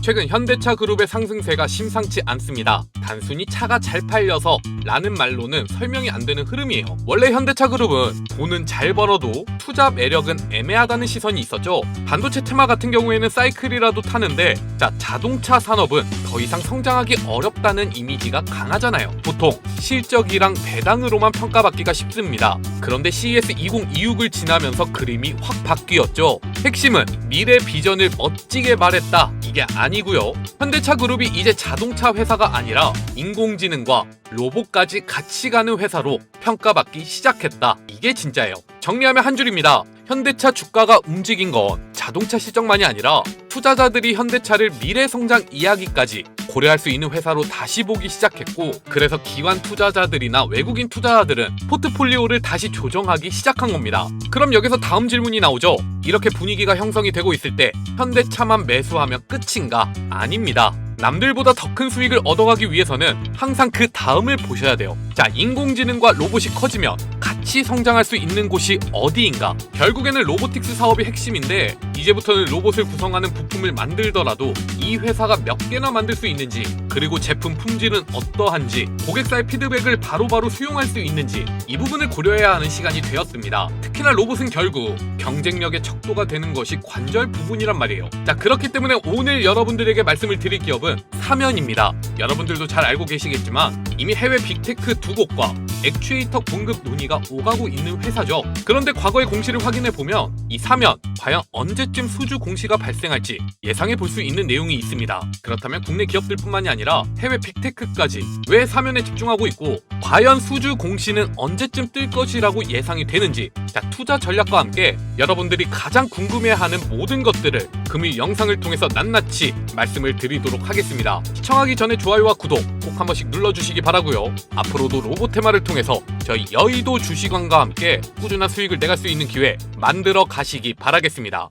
최근 현대차 그룹의 상승세가 심상치 않습니다. 단순히 차가 잘 팔려서 라는 말로는 설명이 안 되는 흐름이에요. 원래 현대차 그룹은 돈은 잘 벌어도 투자 매력은 애매하다는 시선이 있었죠. 반도체 테마 같은 경우에는 사이클이라도 타는데 자동차 산업은 더 이상 성장하기 어렵다는 이미지가 강하잖아요. 보통 실적이랑 배당으로만 평가받기가 쉽습니다. 그런데 CES 2026을 지나면서 그림이 확 바뀌었죠. 핵심은 미래 비전을 멋지게 말했다, 이게 아니고요. 현대차 그룹이 이제 자동차 회사가 아니라 인공지능과 로봇까지 같이 가는 회사로 평가받기 시작했다, 이게 진짜예요. 정리하면 한 줄입니다. 현대차 주가가 움직인 건 자동차 실적만이 아니라 투자자들이 현대차를 미래 성장 이야기까지 고려할 수 있는 회사로 다시 보기 시작했고, 그래서 기관 투자자들이나 외국인 투자자들은 포트폴리오를 다시 조정하기 시작한 겁니다. 그럼 여기서 다음 질문이 나오죠. 이렇게 분위기가 형성이 되고 있을 때 현대차만 매수하면 끝인가? 아닙니다. 남들보다 더 큰 수익을 얻어가기 위해서는 항상 그 다음을 보셔야 돼요. 인공지능과 로봇이 커지면 같이 성장할 수 있는 곳이 어디인가? 결국에는 로보틱스 사업이 핵심인데, 이제부터는 로봇을 구성하는 부품을 만들더라도 이 회사가 몇 개나 만들 수 있는지, 그리고 제품 품질은 어떠한지, 고객사의 피드백을 바로바로 수용할 수 있는지, 이 부분을 고려해야 하는 시간이 되었습니다. 특히나 로봇은 결국 경쟁력의 척도가 되는 것이 관절 부분이란 말이에요. 그렇기 때문에 오늘 여러분들에게 말씀을 드릴 기업은 사면입니다. 여러분들도 잘 알고 계시겠지만 이미 해외 빅테크 두 곳과 액추에이터 공급 논의가 오가고 있는 회사죠. 그런데 과거의 공시를 확인해보면 이 사면 과연 언제쯤 수주 공시가 발생할지 예상해 볼 수 있는 내용이 있습니다. 그렇다면 국내 기업들뿐만이 아니라 해외 빅테크까지 왜 사면에 집중하고 있고, 과연 수주 공시는 언제쯤 뜰 것이라고 예상이 되는지, 투자 전략과 함께 여러분들이 가장 궁금해하는 모든 것들을 금일 영상을 통해서 낱낱이 말씀을 드리도록 하겠습니다. 시청하기 전에 좋아요와 구독 꼭 한 번씩 눌러주시기 바라고요. 앞으로도 로봇 테마를 통해서 저희 여의도 주식왕과 함께 꾸준한 수익을 내갈 수 있는 기회 만들어 가시기 바라겠습니다.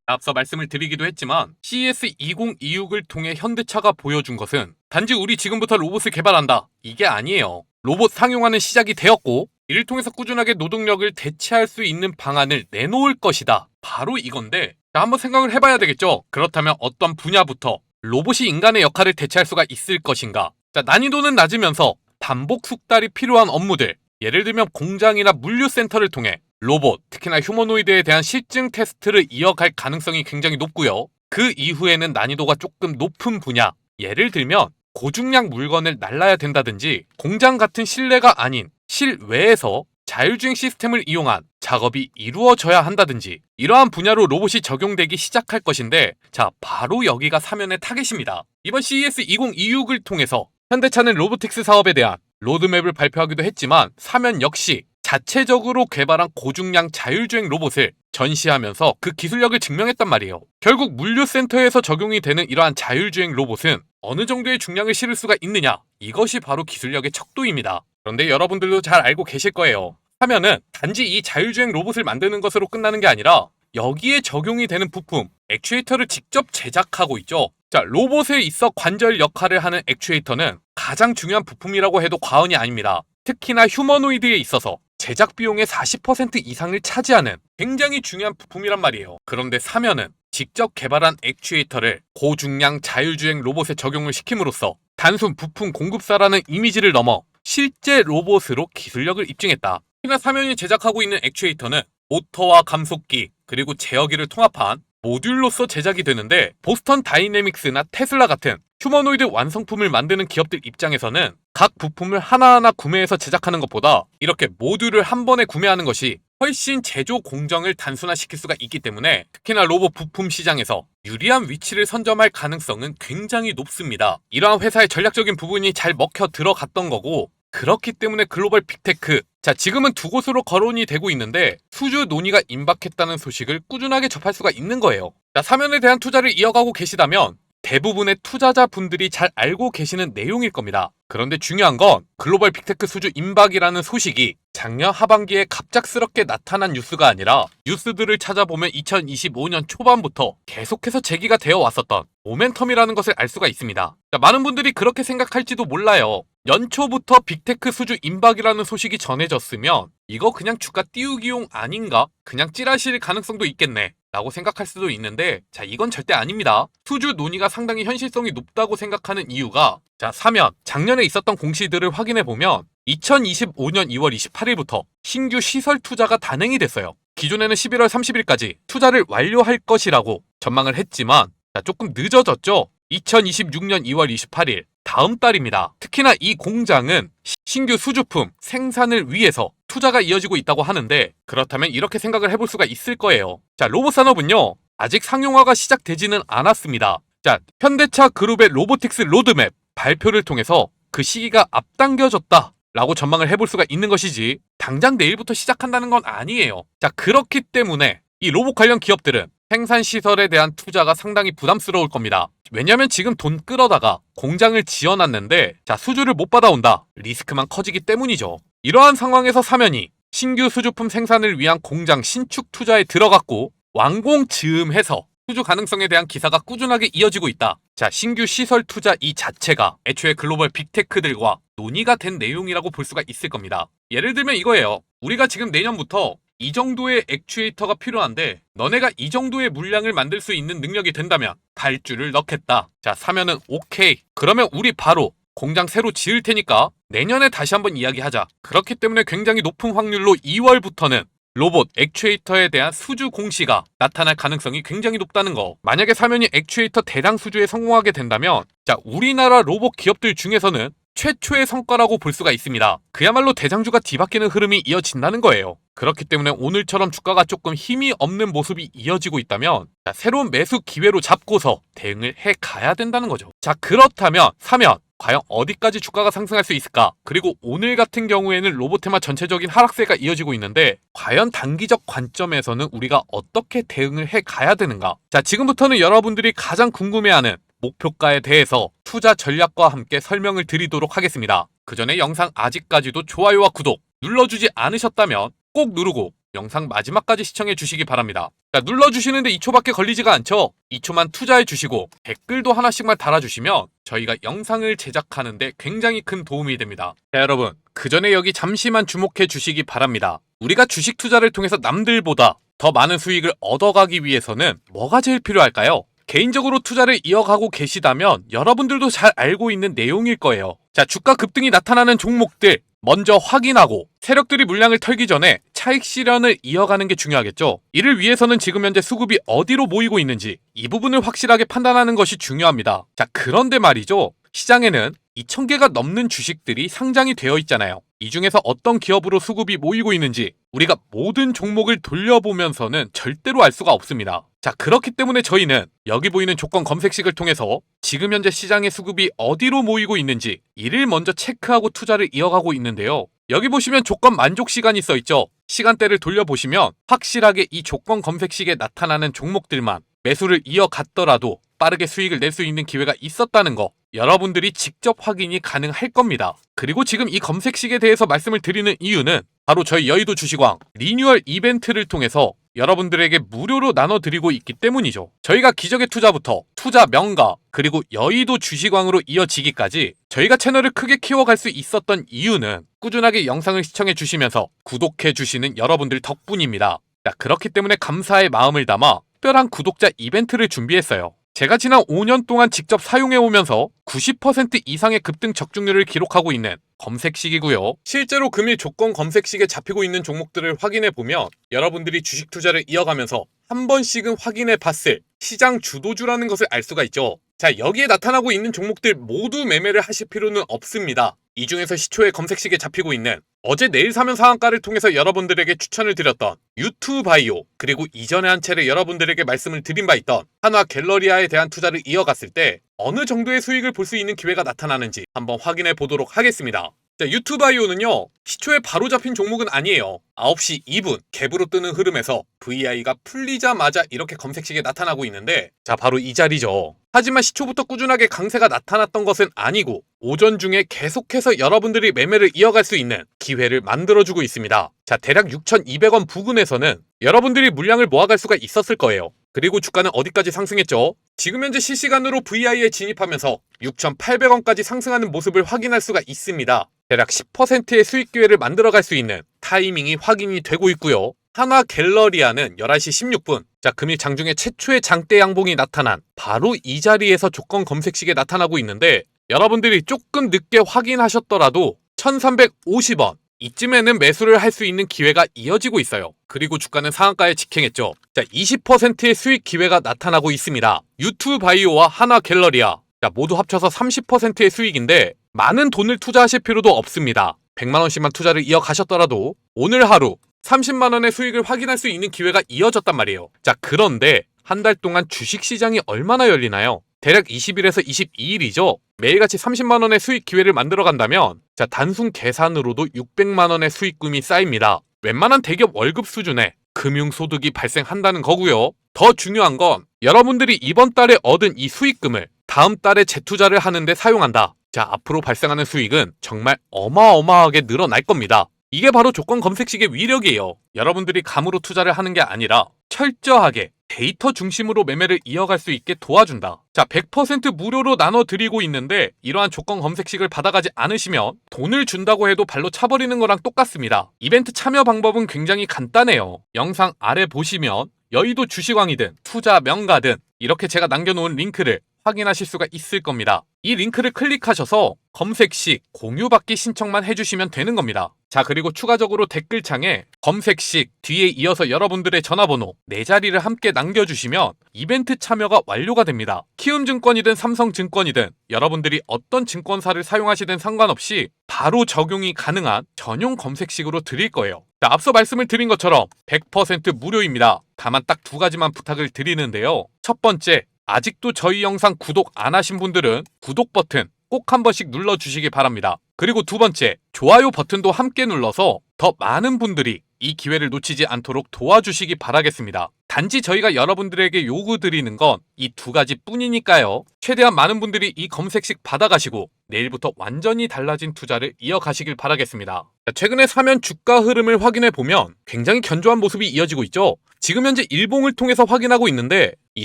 앞서 말씀을 드리기도 했지만 CES 2026을 통해 현대차가 보여준 것은 단지 우리 지금부터 로봇을 개발한다, 이게 아니에요. 로봇 상용화는 시작이 되었고, 이를 통해서 꾸준하게 노동력을 대체할 수 있는 방안을 내놓을 것이다, 바로 이건데, 한번 생각을 해봐야 되겠죠. 그렇다면 어떤 분야부터 로봇이 인간의 역할을 대체할 수가 있을 것인가? 난이도는 낮으면서 반복 숙달이 필요한 업무들, 예를 들면 공장이나 물류센터를 통해 로봇, 특히나 휴머노이드에 대한 실증 테스트를 이어갈 가능성이 굉장히 높고요. 그 이후에는 난이도가 조금 높은 분야, 예를 들면 고중량 물건을 날라야 된다든지, 공장 같은 실내가 아닌 실외에서 자율주행 시스템을 이용한 작업이 이루어져야 한다든지, 이러한 분야로 로봇이 적용되기 시작할 것인데, 바로 여기가 사면의 타겟입니다. 이번 CES 2026을 통해서 현대차는 로보틱스 사업에 대한 로드맵을 발표하기도 했지만, 사면 역시 자체적으로 개발한 고중량 자율주행 로봇을 전시하면서 그 기술력을 증명했단 말이에요. 결국 물류센터에서 적용이 되는 이러한 자율주행 로봇은 어느 정도의 중량을 실을 수가 있느냐, 이것이 바로 기술력의 척도입니다. 그런데 여러분들도 잘 알고 계실 거예요. 사면은 단지 이 자율주행 로봇을 만드는 것으로 끝나는 게 아니라 여기에 적용이 되는 부품, 액추에이터를 직접 제작하고 있죠. 로봇에 있어 관절 역할을 하는 액추에이터는 가장 중요한 부품이라고 해도 과언이 아닙니다. 특히나 휴머노이드에 있어서 제작 비용의 40% 이상을 차지하는 굉장히 중요한 부품이란 말이에요. 그런데 사면은 직접 개발한 액추에이터를 고중량 자율주행 로봇에 적용을 시킴으로써 단순 부품 공급사라는 이미지를 넘어 실제 로봇으로 기술력을 입증했다. 특히나 사면이 제작하고 있는 액추에이터는 모터와 감속기, 그리고 제어기를 통합한 모듈로서 제작이 되는데, 보스턴 다이내믹스나 테슬라 같은 휴머노이드 완성품을 만드는 기업들 입장에서는 각 부품을 하나하나 구매해서 제작하는 것보다 이렇게 모듈을 한 번에 구매하는 것이 훨씬 제조 공정을 단순화시킬 수가 있기 때문에, 특히나 로봇 부품 시장에서 유리한 위치를 선점할 가능성은 굉장히 높습니다. 이러한 회사의 전략적인 부분이 잘 먹혀 들어갔던 거고, 그렇기 때문에 글로벌 빅테크, 지금은 두 곳으로 거론이 되고 있는데 수주 논의가 임박했다는 소식을 꾸준하게 접할 수가 있는 거예요. 사면에 대한 투자를 이어가고 계시다면 대부분의 투자자분들이 잘 알고 계시는 내용일 겁니다. 그런데 중요한 건 글로벌 빅테크 수주 임박이라는 소식이 작년 하반기에 갑작스럽게 나타난 뉴스가 아니라 뉴스들을 찾아보면 2025년 초반부터 계속해서 제기가 되어 왔었던 모멘텀이라는 것을 알 수가 있습니다. 자, 많은 분들이 그렇게 생각할지도 몰라요. 연초부터 빅테크 수주 임박이라는 소식이 전해졌으면 이거 그냥 주가 띄우기용 아닌가? 그냥 찌라실 가능성도 있겠네 라고 생각할 수도 있는데, 자, 이건 절대 아닙니다. 수주 논의가 상당히 현실성이 높다고 생각하는 이유가, 자, 사면 작년에 있었던 공시들을 확인해보면 2025년 2월 28일부터 신규 시설 투자가 단행이 됐어요. 기존에는 11월 30일까지 투자를 완료할 것이라고 전망을 했지만, 자, 조금 늦어졌죠. 2026년 2월 28일 다음 달입니다. 특히나 이 공장은 신규 수주품 생산을 위해서 투자가 이어지고 있다고 하는데, 그렇다면 이렇게 생각을 해볼 수가 있을 거예요. 자, 로봇 산업은요, 아직 상용화가 시작되지는 않았습니다. 자, 현대차 그룹의 로보틱스 로드맵 발표를 통해서 그 시기가 앞당겨졌다 라고 전망을 해볼 수가 있는 것이지, 당장 내일부터 시작한다는 건 아니에요. 자, 그렇기 때문에 이 로봇 관련 기업들은 생산시설에 대한 투자가 상당히 부담스러울 겁니다. 왜냐면 지금 돈 끌어다가 공장을 지어놨는데, 자, 수주를 못 받아온다. 리스크만 커지기 때문이죠. 이러한 상황에서 사면이 신규 수주품 생산을 위한 공장 신축 투자에 들어갔고, 완공 즈음해서 수주 가능성에 대한 기사가 꾸준하게 이어지고 있다. 자, 신규 시설 투자 이 자체가 애초에 글로벌 빅테크들과 논의가 된 내용이라고 볼 수가 있을 겁니다. 예를 들면 이거예요. 우리가 지금 내년부터 이 정도의 액추에이터가 필요한데 너네가 이 정도의 물량을 만들 수 있는 능력이 된다면 발주를 넣겠다. 자, 사면은 오케이. 그러면 우리 바로 공장 새로 지을 테니까 내년에 다시 한번 이야기하자. 그렇기 때문에 굉장히 높은 확률로 2월부터는 로봇 액추에이터에 대한 수주 공시가 나타날 가능성이 굉장히 높다는 거. 만약에 사면이 액추에이터 대량 수주에 성공하게 된다면, 자, 우리나라 로봇 기업들 중에서는 최초의 성과라고 볼 수가 있습니다. 그야말로 대장주가 뒤바뀌는 흐름이 이어진다는 거예요. 그렇기 때문에 오늘처럼 주가가 조금 힘이 없는 모습이 이어지고 있다면, 자, 새로운 매수 기회로 잡고서 대응을 해가야 된다는 거죠. 자, 그렇다면 사면 과연 어디까지 주가가 상승할 수 있을까? 그리고 오늘 같은 경우에는 로보테마 전체적인 하락세가 이어지고 있는데, 과연 단기적 관점에서는 우리가 어떻게 대응을 해가야 되는가? 자, 지금부터는 여러분들이 가장 궁금해하는 목표가에 대해서 투자 전략과 함께 설명을 드리도록 하겠습니다. 그 전에 영상 아직까지도 좋아요와 구독 눌러주지 않으셨다면 꼭 누르고 영상 마지막까지 시청해 주시기 바랍니다. 자, 눌러주시는데 2초밖에 걸리지가 않죠? 2초만 투자해 주시고 댓글도 하나씩만 달아주시면 저희가 영상을 제작하는데 굉장히 큰 도움이 됩니다. 자, 여러분, 그 전에 여기 잠시만 주목해 주시기 바랍니다. 우리가 주식 투자를 통해서 남들보다 더 많은 수익을 얻어가기 위해서는 뭐가 제일 필요할까요? 개인적으로 투자를 이어가고 계시다면 여러분들도 잘 알고 있는 내용일 거예요. 자, 주가 급등이 나타나는 종목들 먼저 확인하고 세력들이 물량을 털기 전에 차익 실현을 이어가는 게 중요하겠죠. 이를 위해서는 지금 현재 수급이 어디로 모이고 있는지 이 부분을 확실하게 판단하는 것이 중요합니다. 자, 그런데 말이죠. 시장에는 2,000개가 넘는 주식들이 상장이 되어 있잖아요. 이 중에서 어떤 기업으로 수급이 모이고 있는지 우리가 모든 종목을 돌려보면서는 절대로 알 수가 없습니다. 자, 그렇기 때문에 저희는 여기 보이는 조건 검색식을 통해서 지금 현재 시장의 수급이 어디로 모이고 있는지 이를 먼저 체크하고 투자를 이어가고 있는데요. 여기 보시면 조건 만족 시간이 써있죠. 시간대를 돌려보시면 확실하게 이 조건 검색식에 나타나는 종목들만 매수를 이어갔더라도 빠르게 수익을 낼 수 있는 기회가 있었다는 거 여러분들이 직접 확인이 가능할 겁니다. 그리고 지금 이 검색식에 대해서 말씀을 드리는 이유는 바로 저희 여의도 주식왕 리뉴얼 이벤트를 통해서 여러분들에게 무료로 나눠드리고 있기 때문이죠. 저희가 기적의 투자부터 투자 명가 그리고 여의도 주식왕으로 이어지기까지 저희가 채널을 크게 키워갈 수 있었던 이유는 꾸준하게 영상을 시청해 주시면서 구독해 주시는 여러분들 덕분입니다. 자, 그렇기 때문에 감사의 마음을 담아 특별한 구독자 이벤트를 준비했어요. 제가 지난 5년 동안 직접 사용해오면서 90% 이상의 급등 적중률을 기록하고 있는 검색식이고요. 실제로 금일 조건 검색식에 잡히고 있는 종목들을 확인해보면 여러분들이 주식 투자를 이어가면서 한 번씩은 확인해봤을 시장 주도주라는 것을 알 수가 있죠. 자, 여기에 나타나고 있는 종목들 모두 매매를 하실 필요는 없습니다. 이 중에서 시초에 검색식에 잡히고 있는 어제 내일 사면 상한가를 통해서 여러분들에게 추천을 드렸던 유투바이오, 그리고 이전에 한 차례 여러분들에게 말씀을 드린 바 있던 한화 갤러리아에 대한 투자를 이어갔을 때 어느 정도의 수익을 볼 수 있는 기회가 나타나는지 한번 확인해 보도록 하겠습니다. 자, 유튜바이오는요, 시초에 바로 잡힌 종목은 아니에요. 9시 2분 갭으로 뜨는 흐름에서 VI가 풀리자마자 이렇게 검색식에 나타나고 있는데, 자, 바로 이 자리죠. 하지만 시초부터 꾸준하게 강세가 나타났던 것은 아니고 오전 중에 계속해서 여러분들이 매매를 이어갈 수 있는 기회를 만들어주고 있습니다. 자, 대략 6,200원 부근에서는 여러분들이 물량을 모아갈 수가 있었을 거예요. 그리고 주가는 어디까지 상승했죠? 지금 현재 실시간으로 VI에 진입하면서 6,800원까지 상승하는 모습을 확인할 수가 있습니다. 대략 10%의 수익 기회를 만들어갈 수 있는 타이밍이 확인이 되고 있고요. 하나 갤러리아는 11시 16분, 자, 금일 장중에 최초의 장대 양봉이 나타난 바로 이 자리에서 조건 검색식에 나타나고 있는데, 여러분들이 조금 늦게 확인하셨더라도 1350원 이쯤에는 매수를 할 수 있는 기회가 이어지고 있어요. 그리고 주가는 상한가에 직행했죠. 자, 20%의 수익 기회가 나타나고 있습니다. 유튜바이오와 하나 갤러리아, 자, 모두 합쳐서 30%의 수익인데 많은 돈을 투자하실 필요도 없습니다. 100만원씩만 투자를 이어가셨더라도 오늘 하루 30만원의 수익을 확인할 수 있는 기회가 이어졌단 말이에요. 자, 그런데 한 달 동안 주식시장이 얼마나 열리나요? 대략 20일에서 22일이죠. 매일같이 30만원의 수익 기회를 만들어 간다면, 자, 단순 계산으로도 600만원의 수익금이 쌓입니다. 웬만한 대기업 월급 수준의 금융소득이 발생한다는 거고요. 더 중요한 건 여러분들이 이번 달에 얻은 이 수익금을 다음 달에 재투자를 하는데 사용한다. 자, 앞으로 발생하는 수익은 정말 어마어마하게 늘어날 겁니다. 이게 바로 조건 검색식의 위력이에요. 여러분들이 감으로 투자를 하는 게 아니라 철저하게 데이터 중심으로 매매를 이어갈 수 있게 도와준다. 자, 100% 무료로 나눠드리고 있는데 이러한 조건 검색식을 받아가지 않으시면 돈을 준다고 해도 발로 차버리는 거랑 똑같습니다. 이벤트 참여 방법은 굉장히 간단해요. 영상 아래 보시면 여의도 주식왕이든 투자 명가든 이렇게 제가 남겨놓은 링크를 확인하실 수가 있을 겁니다. 이 링크를 클릭하셔서 검색식 공유받기 신청만 해주시면 되는 겁니다. 자, 그리고 추가적으로 댓글창에 검색식 뒤에 이어서 여러분들의 전화번호 4자리를 함께 남겨주시면 이벤트 참여가 완료가 됩니다. 키움증권이든 삼성증권이든 여러분들이 어떤 증권사를 사용하시든 상관없이 바로 적용이 가능한 전용 검색식으로 드릴 거예요. 자, 앞서 말씀을 드린 것처럼 100% 무료입니다. 다만 딱 2가지만 부탁을 드리는데요. 첫 번째, 아직도 저희 영상 구독 안 하신 분들은 구독 버튼 꼭 한 번씩 눌러주시기 바랍니다. 그리고 두 번째, 좋아요 버튼도 함께 눌러서 더 많은 분들이 이 기회를 놓치지 않도록 도와주시기 바라겠습니다. 단지 저희가 여러분들에게 요구드리는 건 이 2가지 뿐이니까요. 최대한 많은 분들이 이 검색식 받아가시고 내일부터 완전히 달라진 투자를 이어가시길 바라겠습니다. 최근에 사면 주가 흐름을 확인해 보면 굉장히 견조한 모습이 이어지고 있죠. 지금 현재 일봉을 통해서 확인하고 있는데 이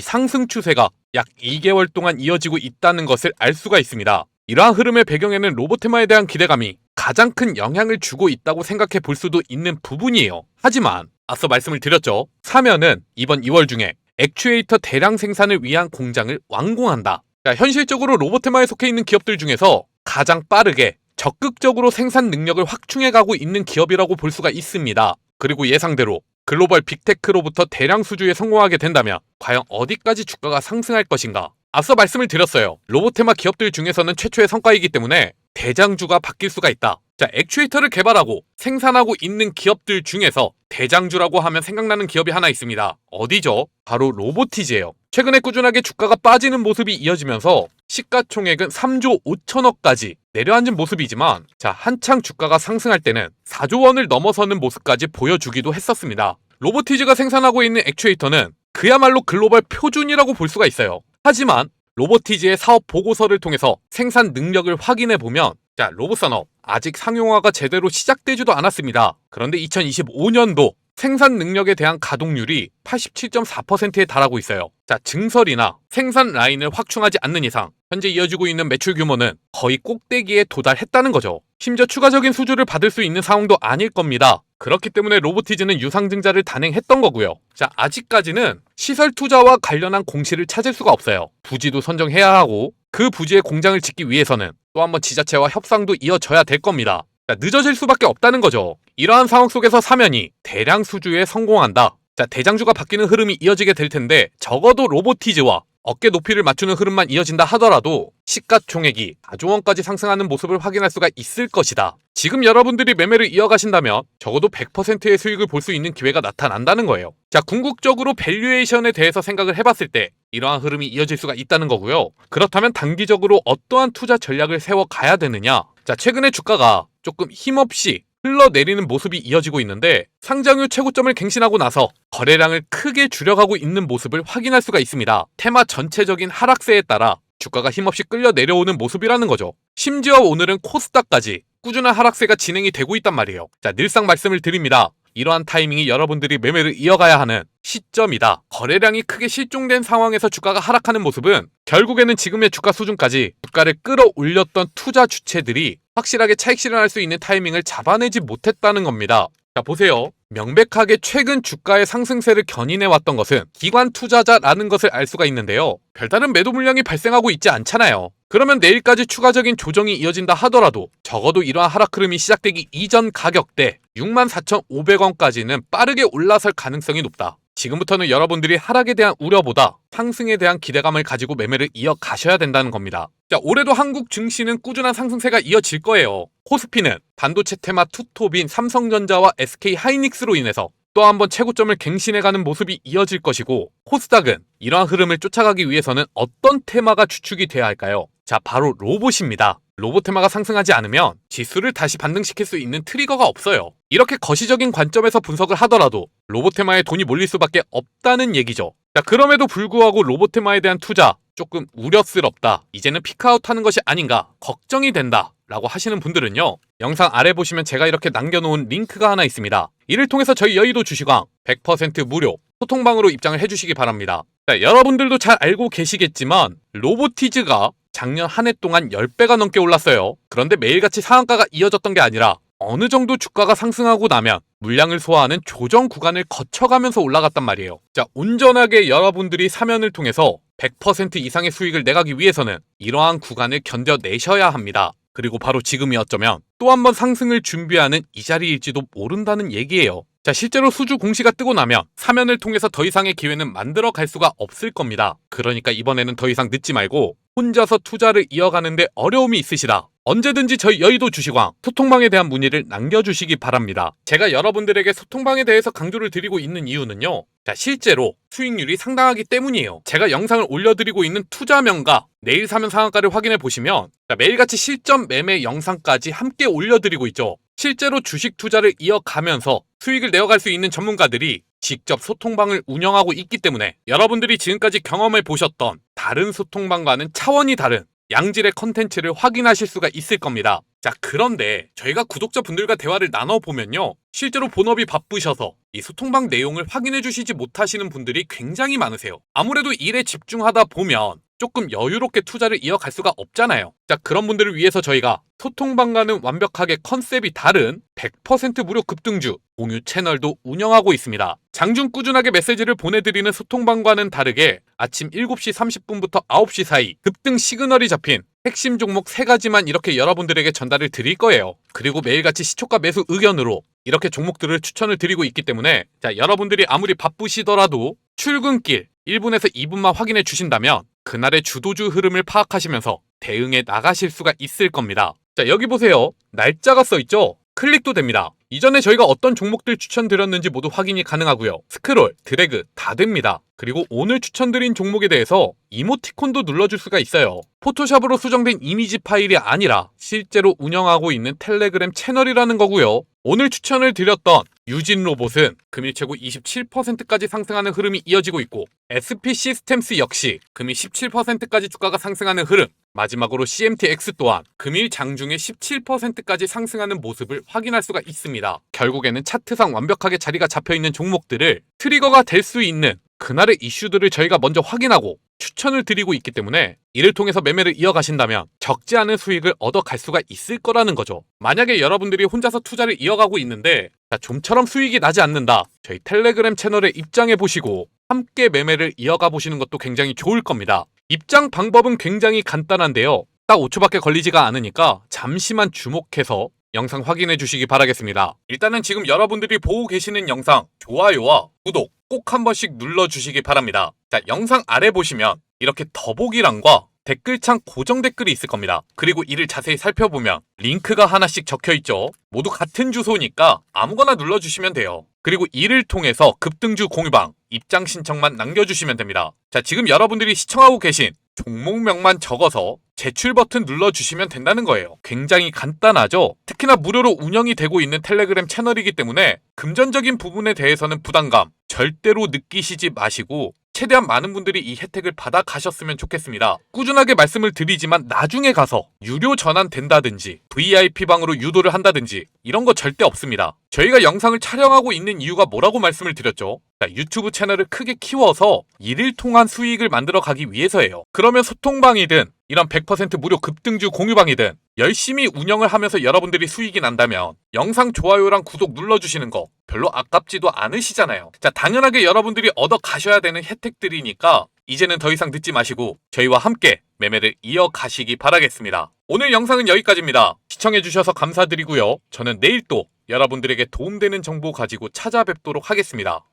상승 추세가 약 2개월 동안 이어지고 있다는 것을 알 수가 있습니다. 이러한 흐름의 배경에는 로보테마에 대한 기대감이 가장 큰 영향을 주고 있다고 생각해 볼 수도 있는 부분이에요. 하지만 앞서 말씀을 드렸죠. 사면은 이번 2월 중에 액추에이터 대량 생산을 위한 공장을 완공한다. 자, 현실적으로 로보테마에 속해 있는 기업들 중에서 가장 빠르게 적극적으로 생산 능력을 확충해가고 있는 기업이라고 볼 수가 있습니다. 그리고 예상대로 글로벌 빅테크로부터 대량 수주에 성공하게 된다면 과연 어디까지 주가가 상승할 것인가? 앞서 말씀을 드렸어요. 로보테마 기업들 중에서는 최초의 성과이기 때문에 대장주가 바뀔 수가 있다. 자, 액추에이터를 개발하고 생산하고 있는 기업들 중에서 대장주라고 하면 생각나는 기업이 하나 있습니다. 어디죠? 바로 로보티즈예요. 최근에 꾸준하게 주가가 빠지는 모습이 이어지면서 시가총액은 3조 5천억까지 내려앉은 모습이지만, 자, 한창 주가가 상승할 때는 4조 원을 넘어서는 모습까지 보여주기도 했었습니다. 로보티즈가 생산하고 있는 액추에이터는 그야말로 글로벌 표준이라고 볼 수가 있어요. 하지만 로보티즈의 사업 보고서를 통해서 생산 능력을 확인해 보면, 자, 로봇산업 아직 상용화가 제대로 시작되지도 않았습니다. 그런데 2025년도 생산 능력에 대한 가동률이 87.4%에 달하고 있어요. 자, 증설이나 생산 라인을 확충하지 않는 이상 현재 이어지고 있는 매출 규모는 거의 꼭대기에 도달했다는 거죠. 심지어 추가적인 수주를 받을 수 있는 상황도 아닐 겁니다. 그렇기 때문에 로보티즈는 유상증자를 단행했던 거고요. 자, 아직까지는 시설 투자와 관련한 공시를 찾을 수가 없어요. 부지도 선정해야 하고 그 부지에 공장을 짓기 위해서는 또 한번 지자체와 협상도 이어져야 될 겁니다. 자, 늦어질 수밖에 없다는 거죠. 이러한 상황 속에서 사면이 대량 수주에 성공한다. 자, 대장주가 바뀌는 흐름이 이어지게 될 텐데 적어도 로보티즈와 어깨 높이를 맞추는 흐름만 이어진다 하더라도 시가총액이 4조 원까지 상승하는 모습을 확인할 수가 있을 것이다. 지금 여러분들이 매매를 이어가신다면 적어도 100%의 수익을 볼 수 있는 기회가 나타난다는 거예요. 자, 궁극적으로 밸류에이션에 대해서 생각을 해봤을 때 이러한 흐름이 이어질 수가 있다는 거고요. 그렇다면 단기적으로 어떠한 투자 전략을 세워가야 되느냐? 자, 최근에 주가가 조금 힘없이 흘러내리는 모습이 이어지고 있는데 상장 후 최고점을 갱신하고 나서 거래량을 크게 줄여가고 있는 모습을 확인할 수가 있습니다. 테마 전체적인 하락세에 따라 주가가 힘없이 끌려 내려오는 모습이라는 거죠. 심지어 오늘은 코스닥까지 꾸준한 하락세가 진행이 되고 있단 말이에요. 자, 늘상 말씀을 드립니다. 이러한 타이밍이 여러분들이 매매를 이어가야 하는 시점이다. 거래량이 크게 실종된 상황에서 주가가 하락하는 모습은 결국에는 지금의 주가 수준까지 주가를 끌어올렸던 투자 주체들이 확실하게 차익 실현할 수 있는 타이밍을 잡아내지 못했다는 겁니다. 자, 보세요. 명백하게 최근 주가의 상승세를 견인해왔던 것은 기관 투자자라는 것을 알 수가 있는데요. 별다른 매도 물량이 발생하고 있지 않잖아요. 그러면 내일까지 추가적인 조정이 이어진다 하더라도 적어도 이러한 하락 흐름이 시작되기 이전 가격대 64,500원까지는 빠르게 올라설 가능성이 높다. 지금부터는 여러분들이 하락에 대한 우려보다 상승에 대한 기대감을 가지고 매매를 이어가셔야 된다는 겁니다. 자, 올해도 한국 증시는 꾸준한 상승세가 이어질 거예요. 코스피는 반도체 테마 투톱인 삼성전자와 SK하이닉스로 인해서 또 한 번 최고점을 갱신해가는 모습이 이어질 것이고, 코스닥은 이러한 흐름을 쫓아가기 위해서는 어떤 테마가 주축이 돼야 할까요? 자, 바로 로봇입니다. 로봇 테마가 상승하지 않으면 지수를 다시 반등시킬 수 있는 트리거가 없어요. 이렇게 거시적인 관점에서 분석을 하더라도 로봇 테마에 돈이 몰릴 수밖에 없다는 얘기죠. 자, 그럼에도 불구하고 로봇 테마에 대한 투자 조금 우려스럽다, 이제는 피크아웃 하는 것이 아닌가, 걱정이 된다 라고 하시는 분들은요, 영상 아래 보시면 제가 이렇게 남겨놓은 링크가 하나 있습니다. 이를 통해서 저희 여의도 주식왕 100% 무료 소통방으로 입장을 해주시기 바랍니다. 자, 여러분들도 잘 알고 계시겠지만 로보티즈가 작년 한 해 동안 10배가 넘게 올랐어요. 그런데 매일같이 상한가가 이어졌던 게 아니라 어느 정도 주가가 상승하고 나면 물량을 소화하는 조정 구간을 거쳐가면서 올라갔단 말이에요. 자, 온전하게 여러분들이 사면을 통해서 100% 이상의 수익을 내가기 위해서는 이러한 구간을 견뎌내셔야 합니다. 그리고 바로 지금이 어쩌면 또 한 번 상승을 준비하는 이 자리일지도 모른다는 얘기예요. 자, 실제로 수주 공시가 뜨고 나면 사면을 통해서 더 이상의 기회는 만들어 갈 수가 없을 겁니다. 그러니까 이번에는 더 이상 늦지 말고 혼자서 투자를 이어가는데 어려움이 있으시다, 언제든지 저희 여의도 주식왕 소통방에 대한 문의를 남겨주시기 바랍니다. 제가 여러분들에게 소통방에 대해서 강조를 드리고 있는 이유는요, 자, 실제로 수익률이 상당하기 때문이에요. 제가 영상을 올려드리고 있는 투자명가 내일 사면 상한가를 확인해 보시면, 자, 매일같이 실전 매매 영상까지 함께 올려드리고 있죠. 실제로 주식 투자를 이어가면서 수익을 내어갈 수 있는 전문가들이 직접 소통방을 운영하고 있기 때문에 여러분들이 지금까지 경험해 보셨던 다른 소통방과는 차원이 다른 양질의 컨텐츠를 확인하실 수가 있을 겁니다. 자, 그런데 저희가 구독자분들과 대화를 나눠보면요, 실제로 본업이 바쁘셔서 이 소통방 내용을 확인해 주시지 못하시는 분들이 굉장히 많으세요. 아무래도 일에 집중하다 보면 조금 여유롭게 투자를 이어갈 수가 없잖아요. 자, 그런 분들을 위해서 저희가 소통방과는 완벽하게 컨셉이 다른 100% 무료 급등주 공유 채널도 운영하고 있습니다. 장중 꾸준하게 메시지를 보내드리는 소통방과는 다르게 아침 7시 30분부터 9시 사이 급등 시그널이 잡힌 핵심 종목 3가지만 이렇게 여러분들에게 전달을 드릴 거예요. 그리고 매일같이 시초가 매수 의견으로 이렇게 종목들을 추천을 드리고 있기 때문에, 자, 여러분들이 아무리 바쁘시더라도 출근길 1분에서 2분만 확인해 주신다면 그날의 주도주 흐름을 파악하시면서 대응해 나가실 수가 있을 겁니다. 자, 여기 보세요. 날짜가 써있죠? 클릭도 됩니다. 이전에 저희가 어떤 종목들 추천드렸는지 모두 확인이 가능하고요. 스크롤, 드래그 다 됩니다. 그리고 오늘 추천드린 종목에 대해서 이모티콘도 눌러줄 수가 있어요. 포토샵으로 수정된 이미지 파일이 아니라 실제로 운영하고 있는 텔레그램 채널이라는 거고요. 오늘 추천을 드렸던 유진 로봇은 금일 최고 27%까지 상승하는 흐름이 이어지고 있고, SP 시스템스 역시 금일 17%까지 주가가 상승하는 흐름, 마지막으로 CMTX 또한 금일 장중에 17%까지 상승하는 모습을 확인할 수가 있습니다. 결국에는 차트상 완벽하게 자리가 잡혀있는 종목들을 트리거가 될 수 있는 그날의 이슈들을 저희가 먼저 확인하고 추천을 드리고 있기 때문에 이를 통해서 매매를 이어가신다면 적지 않은 수익을 얻어갈 수가 있을 거라는 거죠. 만약에 여러분들이 혼자서 투자를 이어가고 있는데, 자, 좀처럼 수익이 나지 않는다, 저희 텔레그램 채널에 입장해 보시고 함께 매매를 이어가 보시는 것도 굉장히 좋을 겁니다. 입장 방법은 굉장히 간단한데요, 딱 5초밖에 걸리지가 않으니까 잠시만 주목해서 영상 확인해 주시기 바라겠습니다. 일단은 지금 여러분들이 보고 계시는 영상 좋아요와 구독 꼭 한 번씩 눌러주시기 바랍니다. 자, 영상 아래 보시면 이렇게 더보기란과 댓글창 고정 댓글이 있을 겁니다. 그리고 이를 자세히 살펴보면 링크가 하나씩 적혀있죠. 모두 같은 주소니까 아무거나 눌러주시면 돼요. 그리고 이를 통해서 급등주 공유방, 입장 신청만 남겨주시면 됩니다. 자, 지금 여러분들이 시청하고 계신 종목명만 적어서 제출 버튼 눌러주시면 된다는 거예요. 굉장히 간단하죠? 특히나 무료로 운영이 되고 있는 텔레그램 채널이기 때문에 금전적인 부분에 대해서는 부담감 절대로 느끼시지 마시고 최대한 많은 분들이 이 혜택을 받아 가셨으면 좋겠습니다. 꾸준하게 말씀을 드리지만 나중에 가서 유료 전환된다든지 VIP방으로 유도를 한다든지 이런 거 절대 없습니다. 저희가 영상을 촬영하고 있는 이유가 뭐라고 말씀을 드렸죠? 자, 유튜브 채널을 크게 키워서 이를 통한 수익을 만들어 가기 위해서예요. 그러면 소통방이든 이런 100% 무료 급등주 공유방이든 열심히 운영을 하면서 여러분들이 수익이 난다면 영상 좋아요랑 구독 눌러주시는 거 별로 아깝지도 않으시잖아요. 자, 당연하게 여러분들이 얻어 가셔야 되는 혜택들이니까 이제는 더 이상 늦지 마시고 저희와 함께 매매를 이어가시기 바라겠습니다. 오늘 영상은 여기까지입니다. 시청해주셔서 감사드리고요. 저는 내일 또 여러분들에게 도움되는 정보 가지고 찾아뵙도록 하겠습니다.